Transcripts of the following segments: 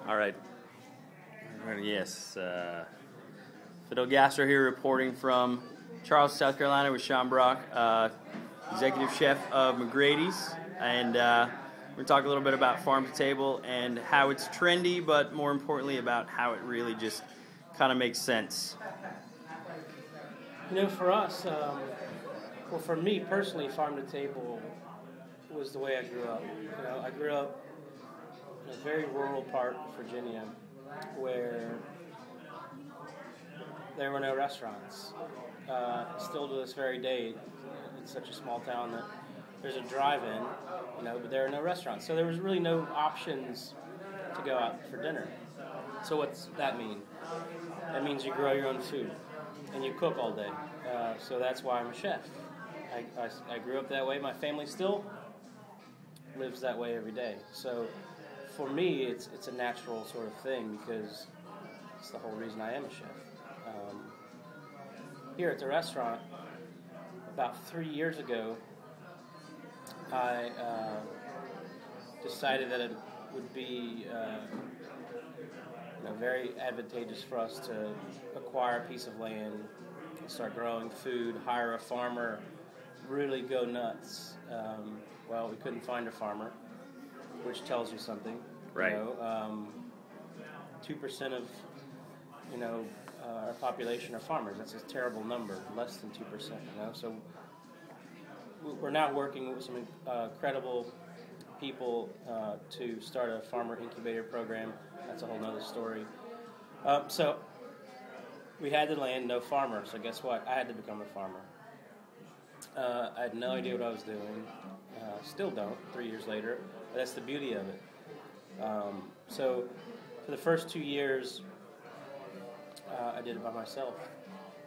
All right. Yes. Fidel Gasser here reporting from Charleston, South Carolina with Sean Brock, executive chef of McGrady's. And we're going to talk a little bit about farm to table and how it's trendy, but more importantly about how it really just kind of makes sense. You know, for us, well, for me personally, farm to table was the way I grew up. You know, I grew up in a very rural part of Virginia where there were no restaurants. Still to this very day, it's such a small town that there's a drive-in, you know, but there are no restaurants. So there was really no options to go out for dinner. So what's that mean? That means you grow your own food and you cook all day. So that's why I'm a chef. I grew up that way. My family still lives that way every day. So for me, it's a natural sort of thing because it's the whole reason I am a chef. Here at the restaurant, about 3 years ago, I decided that it would be very advantageous for us to acquire a piece of land, start growing food, hire a farmer, really go nuts. Well, we couldn't find a farmer, which tells you something. Right. You know, 2% of our population are farmers. That's a terrible number, less than 2%. You know, so we're now working with some incredible people to start a farmer incubator program. That's a whole nother story. So we had the land, no farmer. So guess what? I had to become a farmer. I had no idea what I was doing. Still don't, 3 years later. But that's the beauty of it. So for the first 2 years, I did it by myself.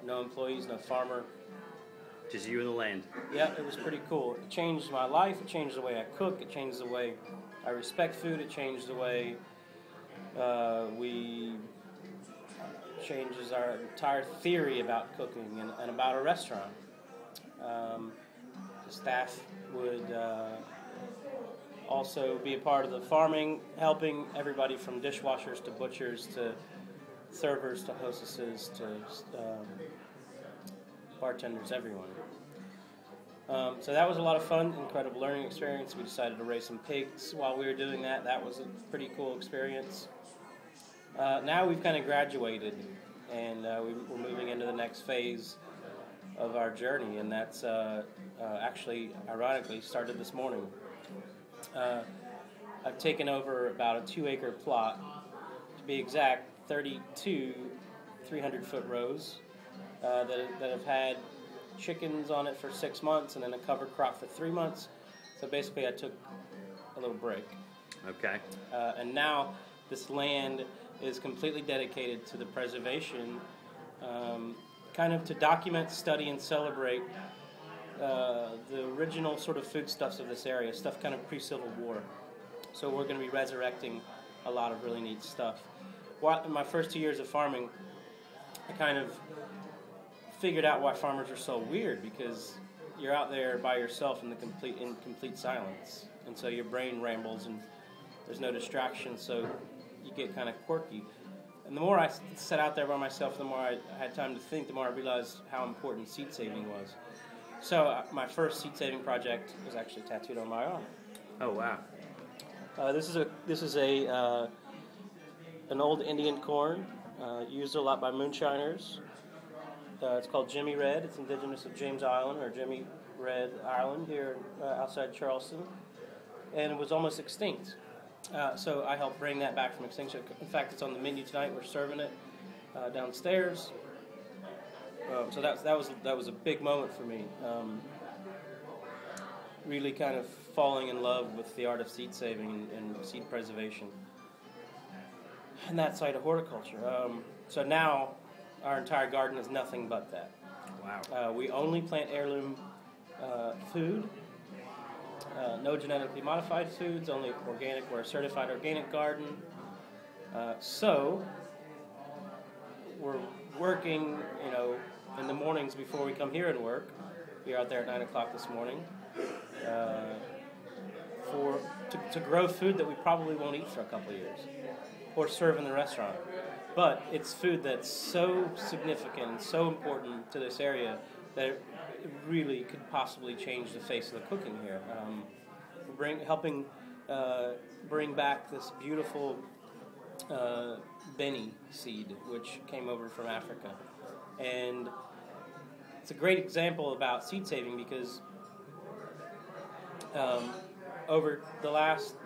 No employees, no farmer. Just you and the land. Yeah, it was pretty cool. It changed my life. It changed the way I cook. It changed the way I respect food. It changed the way changes our entire theory about cooking and about a restaurant. The staff would also be a part of the farming, helping everybody from dishwashers to butchers to servers to hostesses to bartenders, everyone. So that was a lot of fun, incredible learning experience. We decided to raise some pigs while we were doing that. That was a pretty cool experience. Now we've kind of graduated, and we're moving into the next phase of our journey, and that's actually, ironically, started this morning. I've taken over about a 2-acre plot, to be exact, 32 300-foot rows that have had chickens on it for 6 months and then a cover crop for 3 months. So basically I took a little break. Okay. And now this land is completely dedicated to the preservation, kind of to document, study, and celebrate the original sort of foodstuffs of this area, stuff kind of pre-Civil War. So we're going to be resurrecting a lot of really neat stuff. In my first 2 years of farming, I kind of figured out why farmers are so weird, because you're out there by yourself in complete silence, and so your brain rambles and there's no distraction, so you get kind of quirky. And the more I sat out there by myself, the more I had time to think, the more I realized how important seed saving was. So my first seed saving project was actually tattooed on my arm. Oh wow! This is an old Indian corn, used a lot by moonshiners. It's called Jimmy Red. It's indigenous of James Island, or Jimmy Red Island, here outside Charleston. And it was almost extinct. So I helped bring that back from extinction. In fact, it's on the menu tonight. We're serving it downstairs. So that was a big moment for me. Really kind of falling in love with the art of seed saving and seed preservation. And that side of horticulture. So now our entire garden is nothing but that. Wow. We only plant heirloom food. No genetically modified foods, only organic. We're a certified organic garden. So we're working, in the mornings before we come here and work. We were out there at 9 o'clock this morning to grow food that we probably won't eat for a couple of years or serve in the restaurant. But it's food that's so significant and so important to this area that it really could possibly change the face of the cooking here. Helping bring back this beautiful beni seed, which came over from Africa. And it's a great example about seed saving because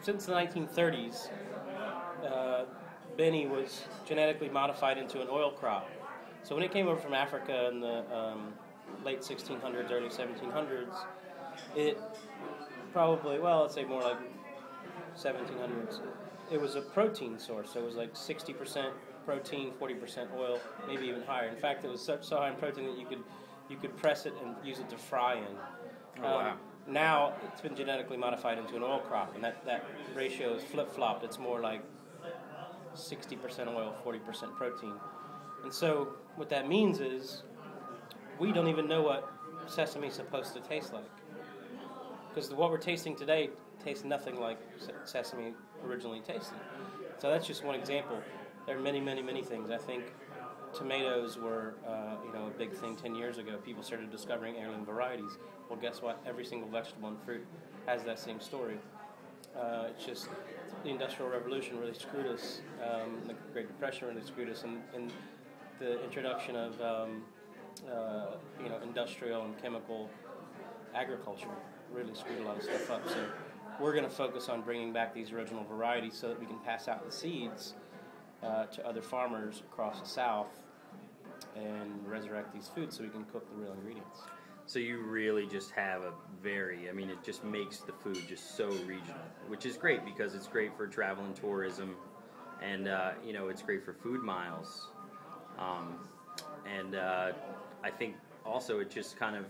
since the 1930s, beni was genetically modified into an oil crop. So when it came over from Africa in the late 1600s, early 1700s, it probably, let's say more like 1700s, it was a protein source. So it was like 60% protein, 40% oil, maybe even higher. In fact, it was so high in protein that you could press it and use it to fry in. Oh, wow. Now it's been genetically modified into an oil crop, and that ratio is flip-flopped. It's more like 60% oil, 40% protein. And so what that means is we don't even know what sesame is supposed to taste like. Because what we're tasting today tastes nothing like sesame originally tasted. So that's just one example. There are many, many, many things. I think tomatoes were a big thing 10 years ago. People started discovering heirloom varieties. Well, guess what? Every single vegetable and fruit has that same story. It's just the Industrial Revolution really screwed us. The Great Depression really screwed us, and the introduction of industrial and chemical agriculture really screwed a lot of stuff up. So we're going to focus on bringing back these original varieties so that we can pass out the seeds to other farmers across the South and resurrect these foods so we can cook the real ingredients. So you really just have it just makes the food just so regional, which is great because it's great for travel and tourism, and it's great for food miles. I think also it just kind of,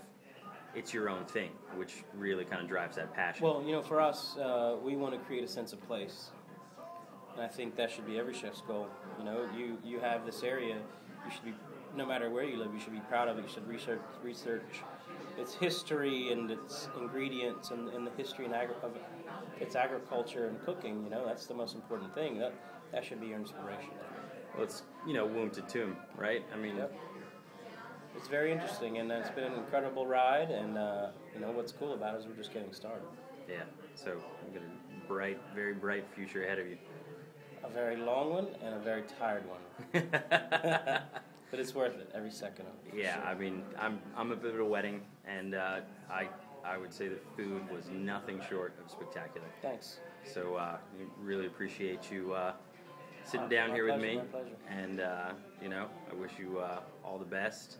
it's your own thing, which really kind of drives that passion. Well, for us, we want to create a sense of place. And I think that should be every chef's goal. You have this area, you should be, no matter where you live, you should be proud of it. You should research its history and its ingredients and the history of its agriculture and cooking. That's the most important thing. That should be your inspiration. Well, it's, womb to tomb, right? Yep. It's very interesting, and it's been an incredible ride, and what's cool about it is we're just getting started. Yeah, so you've got a very bright future ahead of you. A very long one and a very tired one. But it's worth it, every second of it. Yeah, sure. I'm a bit of a wedding, and I would say the food was nothing short of spectacular. Thanks. So really appreciate you sitting down here with me. My pleasure. And, I wish you all the best.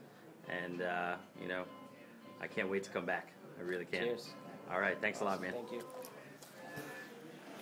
And, I can't wait to come back. I really can. Cheers. All right. Thanks a lot, man. Thank you.